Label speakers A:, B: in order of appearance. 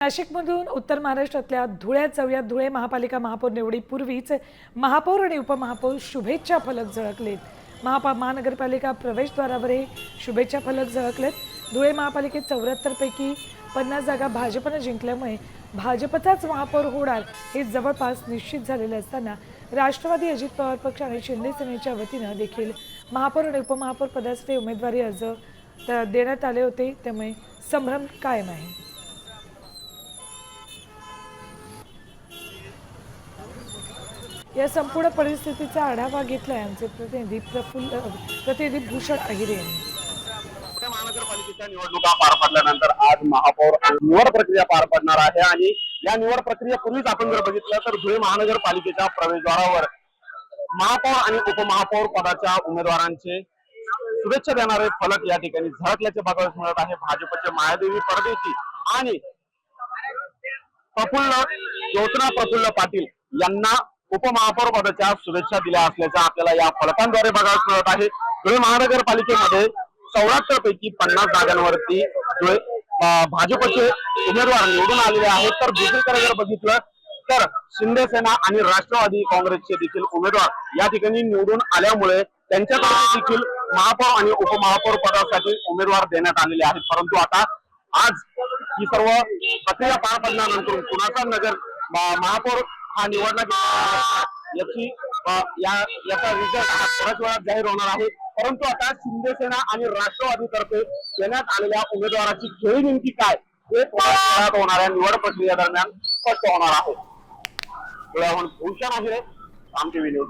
A: नाशिकमधून उत्तर महाराष्ट्रातल्या धुळ्यात जाऊया। धुळे महापालिका महापौर निवडीपूर्वीच महापौर आणि उपमहापौर शुभेच्छा फलक झळकलेत। महानगरपालिका प्रवेशद्वारावर हे शुभेच्छा फलक झळकलेत। धुळे महापालिकेत 74 पैकी 50 जागा भाजपने जिंकल्यामुळे भाजपचाच महापौर होणार हे जवळपास निश्चित झालेले असताना राष्ट्रवादी अजित पवार पक्ष आणि शिंदे सेनेच्या वतीने देखील महापौर आणि उपमहापौर पदासाठी उमेदवारी अर्ज देण्यात आले होते, त्यामुळे संभ्रम कायम आहे। या संपूर्ण परिस्थितीचा आढावा घेतलाय आमचे प्रतिनिधी भूषण अहिरे यांनी।
B: महानगरपालिकेच्या निवडणुका पार पडल्यानंतर आज महापौर निवड प्रक्रिया पार पडणार आहे आणि या निवड प्रक्रियेपूर्वीच आपण जर बघितलं तर धुळे महानगरपालिकेच्या प्रवेशद्वारावर महापौर आणि उपमहापौर पदाच्या उमेदवारांचे शुभेच्छा देणारे फलक या ठिकाणी झळकल्याचे बघायला मिळत आहे। भाजपचे मायादेवी परदेशी आणि प्रफुल्ल पाटील यांना उपमहापौर पदाच्या शुभेच्छा दिल्या असल्याचं आपल्याला या फलकांद्वारे बघायला मिळत आहे। धुळे महानगरपालिकेमध्ये 74 पैकी 50 जागांवरती भाजपचे उमेदवार निवडून आलेले आहेत, तर दुसरीकडे जर बघितलं तर शिंदे सेना आणि राष्ट्रवादी काँग्रेसचे देखील उमेदवार या ठिकाणी निवडून आल्यामुळे त्यांच्याकडे देखील महापौर आणि उपमहापौर पदासाठी उमेदवार देण्यात आलेले आहेत। परंतु आता आज ही सर्व प्रक्रिया पार पडल्यानंतर कुणाचा नगर महापौर हा निवडला याचा रिझल्ट हा थोड्याच वेळात जाहीर होणार आहे। परंतु आता शिंदे सेना आणि राष्ट्रवादी तर्फे देण्यात आलेल्या उमेदवाराची खेळी नेमकी काय हे होणाऱ्या निवड प्रक्रिये दरम्यान स्पष्ट होणार आहे। भूषण आहे, आमचे न्यूज।